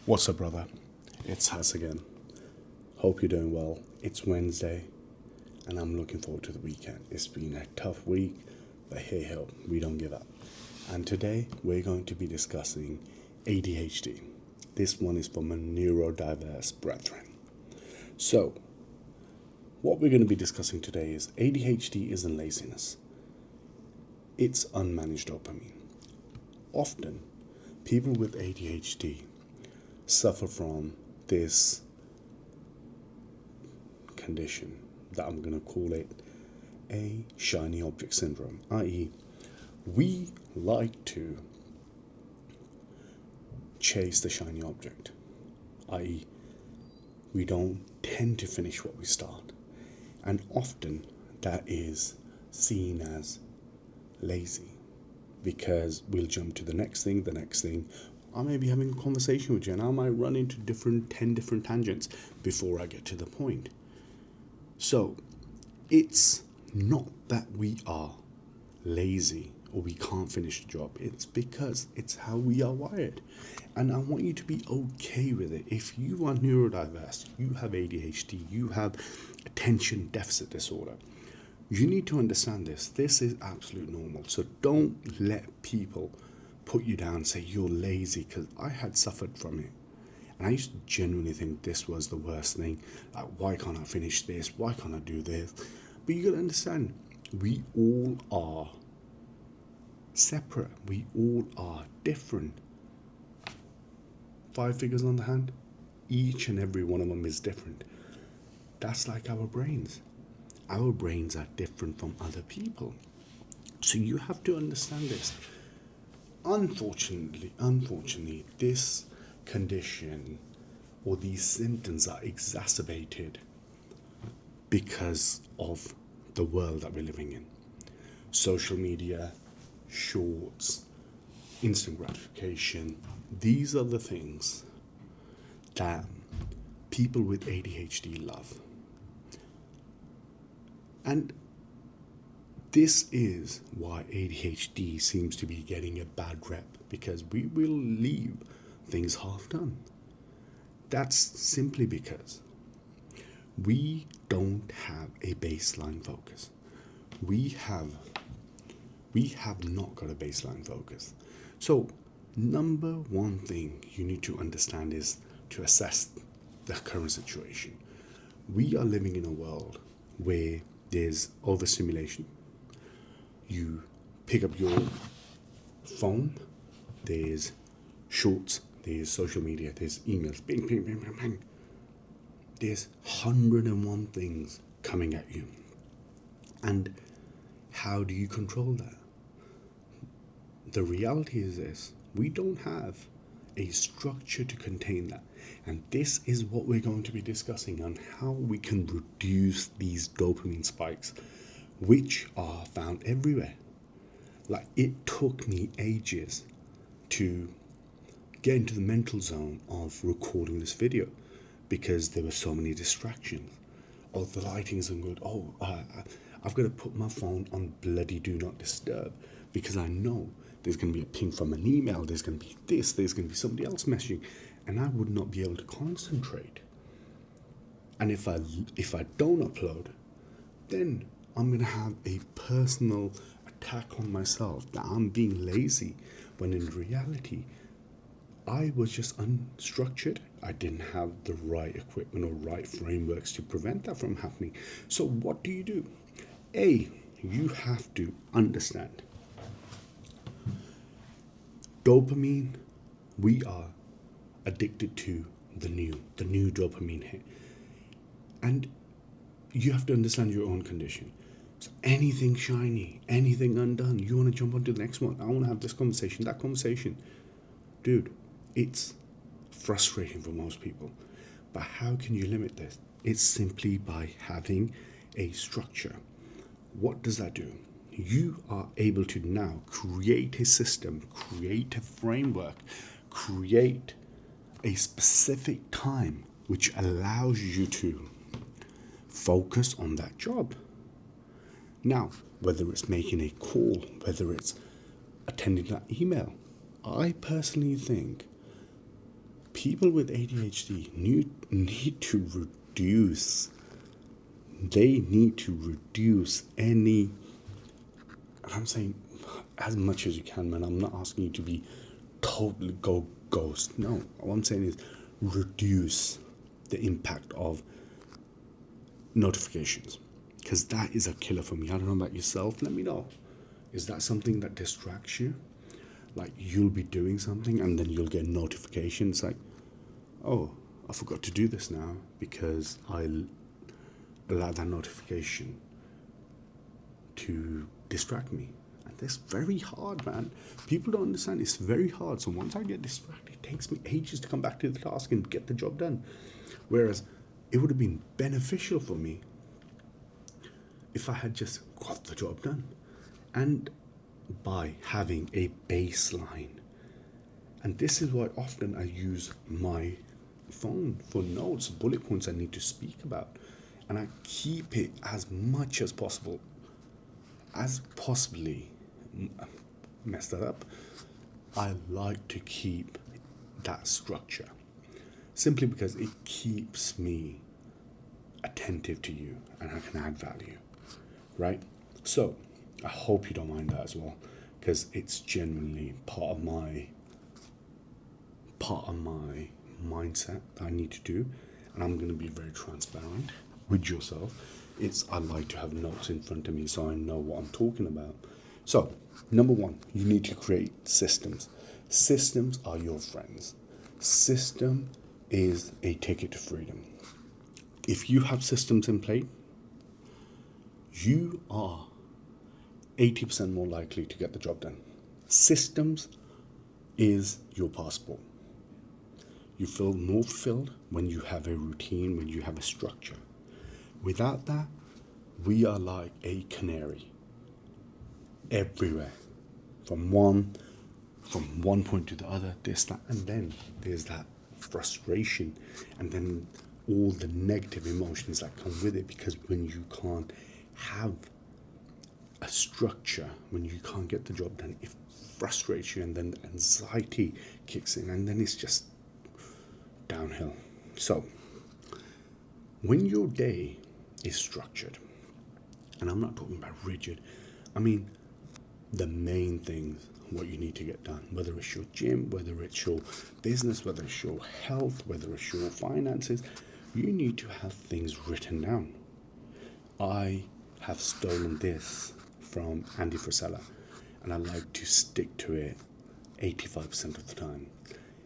What's up, brother? It's Has again. Hope you're doing well. It's Wednesday, and I'm looking forward to the weekend. It's been a tough week, but hey ho, we don't give up. And today we're going to be discussing ADHD. This one is for my neurodiverse brethren. So, what we're going to be discussing today is ADHD isn't laziness, it's unmanaged dopamine. Often, people with ADHD suffer from this condition that I'm going to call it a shiny object syndrome, i.e., we like to chase the shiny object, i.e., we don't tend to finish what we start, and often that is seen as lazy because we'll jump to the next thing. I may be having a conversation with you and I might run into 10 different tangents before I get to the point. So, it's not that we are lazy or we can't finish the job. It's because it's how we are wired. And I want you to be okay with it. If you are neurodiverse, you have ADHD, you have attention deficit disorder, you need to understand this. This is absolute normal. So don't let people put you down and say you're lazy, because I had suffered from it. And I used to genuinely think this was the worst thing. Like, why can't I finish this? Why can't I do this? But you got to understand, we all are separate. We all are different. 5 fingers on the hand, each and every one of them is different. That's like our brains. Our brains are different from other people. So you have to understand this. Unfortunately, this condition or these symptoms are exacerbated because of the world that we're living in. Social media, shorts, instant gratification, these are the things that people with ADHD love. And this is why ADHD seems to be getting a bad rep, because we will leave things half done. That's simply because we don't have a baseline focus. We have not got a baseline focus. So, number one thing you need to understand is to assess the current situation. We are living in a world where there's overstimulation. You pick up your phone, there's shorts, there's social media, there's emails, bing, bing, bing, bing, bing. There's 101 things coming at you. And how do you control that? The reality is this: we don't have a structure to contain that. And this is what we're going to be discussing on how we can reduce these dopamine spikes, which are found everywhere. Like, it took me ages to get into the mental zone of recording this video because there were so many distractions. Oh, the lighting isn't good. I've got to put my phone on bloody do not disturb because I know there's going to be a ping from an email, there's going to be this, there's going to be somebody else messaging, and I would not be able to concentrate. And if I don't upload, then I'm going to have a personal attack on myself that I'm being lazy, when in reality, I was just unstructured. I didn't have the right equipment or right frameworks to prevent that from happening. So what do? You have to understand. Dopamine, we are addicted to the new dopamine hit. And you have to understand your own condition. So anything shiny, anything undone, you want to jump onto the next one. I want to have this conversation, that conversation. Dude, it's frustrating for most people. But how can you limit this? It's simply by having a structure. What does that do? You are able to now create a system, create a framework, create a specific time which allows you to focus on that job. Now, whether it's making a call, whether it's attending that email, I personally think people with ADHD need to reduce. They need to reduce any. I'm saying as much as you can, man. I'm not asking you to be totally go ghost. No, what I'm saying is reduce the impact of notifications, because that is a killer for me. I don't know about yourself. Let me know. Is that something that distracts you? Like you'll be doing something and then you'll get notifications like, oh, I forgot to do this now because I allowed that notification to distract me. And that's very hard, man. People don't understand. It's very hard. So once I get distracted, it takes me ages to come back to the task and get the job done. Whereas it would have been beneficial for me if I had just got the job done. And by having a baseline. And this is why often I use my phone for notes, bullet points I need to speak about. And I keep it as much as possible, as possibly messed that up. I like to keep that structure simply because it keeps me attentive to you and I can add value, right? So I hope you don't mind that as well, because it's genuinely part of my mindset that I need to do. And I'm going to be very transparent with yourself. I like to have notes in front of me so I know what I'm talking about. So number one, you need to create systems. Systems are your friends. System is a ticket to freedom. If you have systems in place, you are 80% more likely to get the job done. Systems is your passport. You feel more fulfilled when you have a routine, when you have a structure. Without that, we are like a canary everywhere, from one point to the other, this, that, and then there's that frustration, and then all the negative emotions that come with it, because when you can't have a structure, when you can't get the job done, it frustrates you, and then the anxiety kicks in, and then it's just downhill. So when your day is structured, and I'm not talking about rigid, I mean the main things, what you need to get done, whether it's your gym, whether it's your business, whether it's your health, whether it's your finances, you need to have things written down. I have stolen this from Andy Frisella, and I like to stick to it 85% of the time.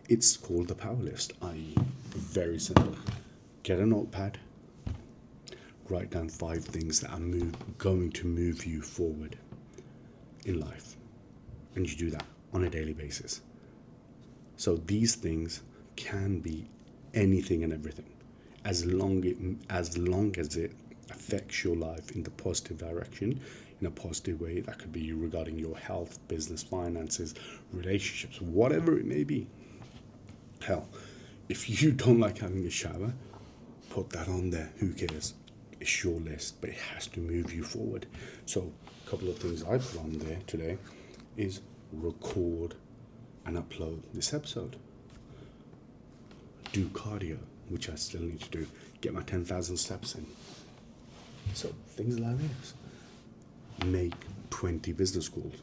It's called the power list, i.e. very simple. Get a notepad, write down 5 things that are going to move you forward in life, and you do that on a daily basis. So these things can be anything and everything, as long as it affects your life in the positive direction, in a positive way. That could be regarding your health, business, finances, relationships, whatever it may be. Hell, if you don't like having a shower, put that on there. Who cares? It's your list, but it has to move you forward. So a couple of things I put on there today is record and upload this episode. Do cardio, which I still need to do. Get my 10,000 steps in. So things like this. Make 20 business calls.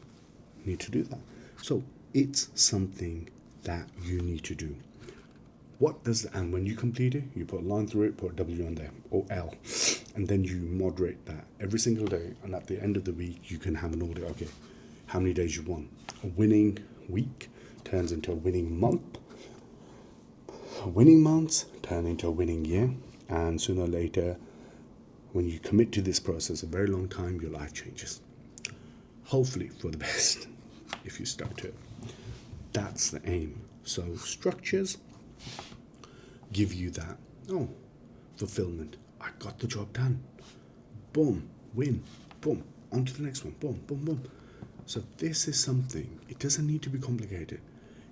Need to do that. So it's something that you need to do. And when you complete it, you put a line through it, put a W on there, or L, and then you moderate that every single day. And at the end of the week, you can have an audit. Okay, how many days you won? A winning week turns into a winning month. A winning month turn into a winning year. And sooner or later, when you commit to this process a very long time, your life changes. Hopefully for the best, if you stuck to it. That's the aim. So structures give you that, fulfillment. I got the job done. Boom, win, boom, on to the next one, boom, boom, boom. So this is something, it doesn't need to be complicated.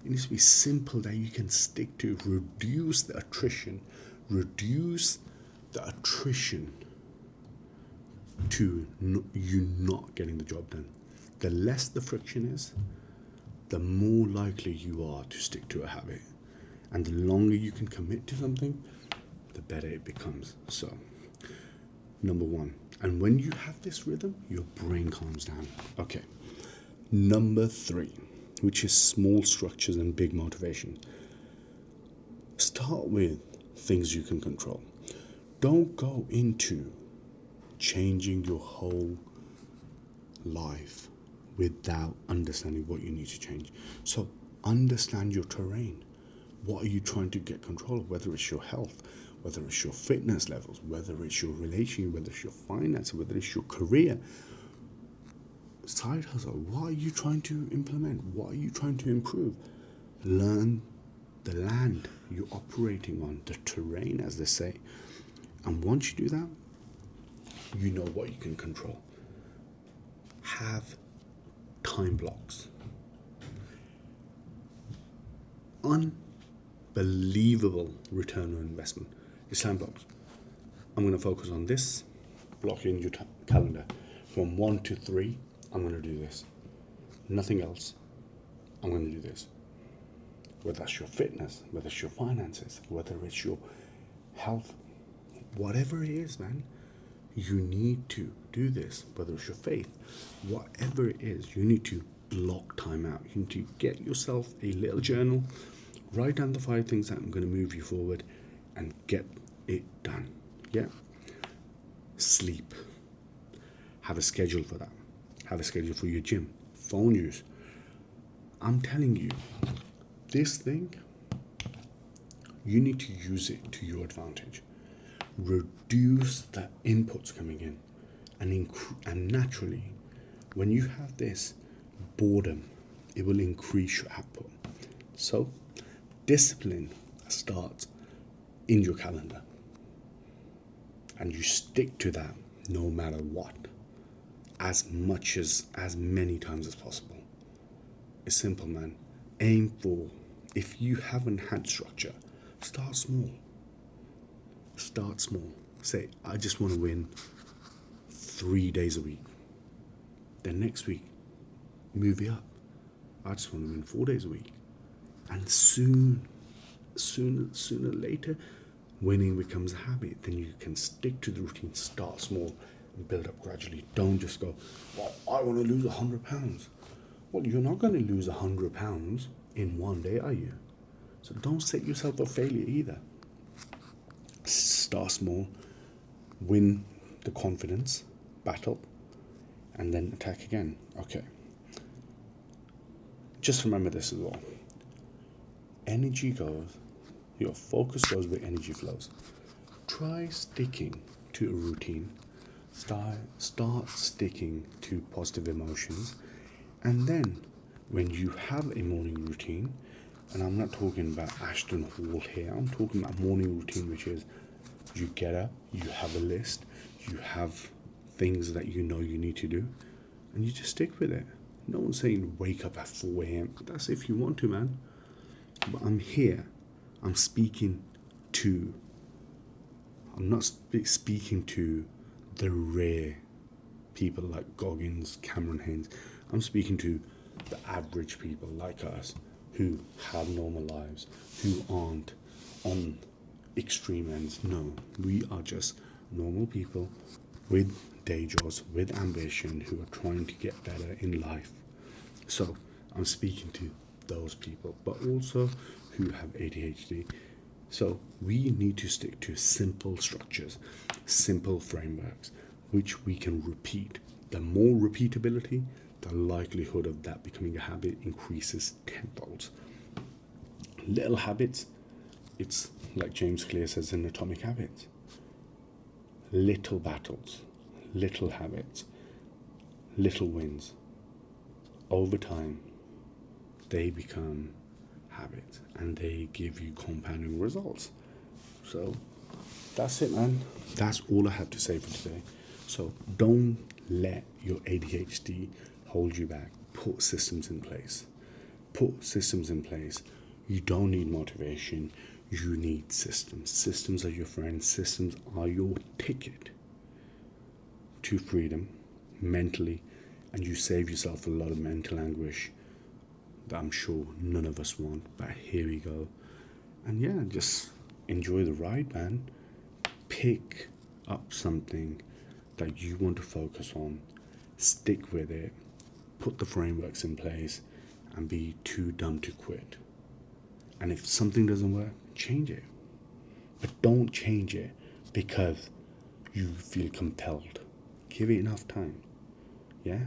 It needs to be simple that you can stick to. Reduce the attrition to you not getting the job done. The less the friction is, the more likely you are to stick to a habit. And the longer you can commit to something, the better it becomes. So, number one. And when you have this rhythm, your brain calms down. Okay. Number three, which is small structures and big motivation. Start with things you can control. Don't go into changing your whole life without understanding what you need to change. So understand your terrain. What are you trying to get control of? Whether it's your health, whether it's your fitness levels, whether it's your relationship, whether it's your finance, whether it's your career, side hustle. What are you trying to implement? What are you trying to improve? Learn the land you're operating on, the terrain, as they say. And once you do that, you know what you can control. Have time blocks. Unbelievable return on investment. It's time blocks. I'm going to focus on this. Block in your calendar. From 1 to 3, I'm going to do this. Nothing else. I'm going to do this. Whether that's your fitness, whether it's your finances, whether it's your health, whatever it is, man, you need to do this. Whether it's your faith, whatever it is, you need to block time out. You need to get yourself a little journal, write down the 5 things that are going to move you forward, and get it done. Yeah. Sleep. Have a schedule for that. Have a schedule for your gym, phone use. I'm telling you, this thing, you need to use it to your advantage. Reduce the inputs coming in, and naturally, when you have this boredom, it will increase your output. So, discipline starts in your calendar, and you stick to that no matter what, as many times as possible. It's simple, man. Aim for, if you haven't had structure, start small. Start small. Say, I just want to win 3 days a week. Then next week, move it up. I just want to win 4 days a week. And sooner or later, winning becomes a habit. Then you can stick to the routine. Start small and build up gradually. Don't just go, well, I want to lose 100 pounds. Well, you're not going to lose 100 pounds in one day, are you? So don't set yourself up for failure either. Start small, win the confidence battle, and then attack again. Okay. Just remember this as well. Energy goes, your focus goes where energy flows. Try sticking to a routine. Start sticking to positive emotions. And then when you have a morning routine, and I'm not talking about Ashton Hall here, I'm talking about morning routine, which is you get up, you have a list, you have things that you know you need to do, and you just stick with it. No one's saying wake up at 4 a.m. That's if you want to, man. But I'm here. I'm not speaking to the rare people like Goggins, Cameron Haynes. I'm speaking to the average people like us who have normal lives, who aren't on extreme ends. No, we are just normal people with day jobs, with ambition, who are trying to get better in life. So I'm speaking to those people, but also who have ADHD. So we need to stick to simple structures, simple frameworks, which we can repeat. The more repeatability, the likelihood of that becoming a habit increases tenfold. Little habits, it's like James Clear says in Atomic Habits. Little battles, little habits, little wins. Over time, they become habits and they give you compounding results. So that's it, man. That's all I have to say for today. So don't let your ADHD hold you back. Put systems in place. Put systems in place. You don't need motivation. You need systems. Systems are your friends. Systems are your ticket to freedom mentally, and you save yourself a lot of mental anguish that I'm sure none of us want. But here we go. And yeah, just enjoy the ride, man. Pick up something that you want to focus on, stick with it, put the frameworks in place, and be too dumb to quit. And if something doesn't work, change it. But don't change it because you feel compelled. Give it enough time. Yeah?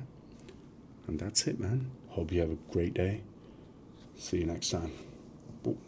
And that's it, man. Hope you have a great day. See you next time. Boom.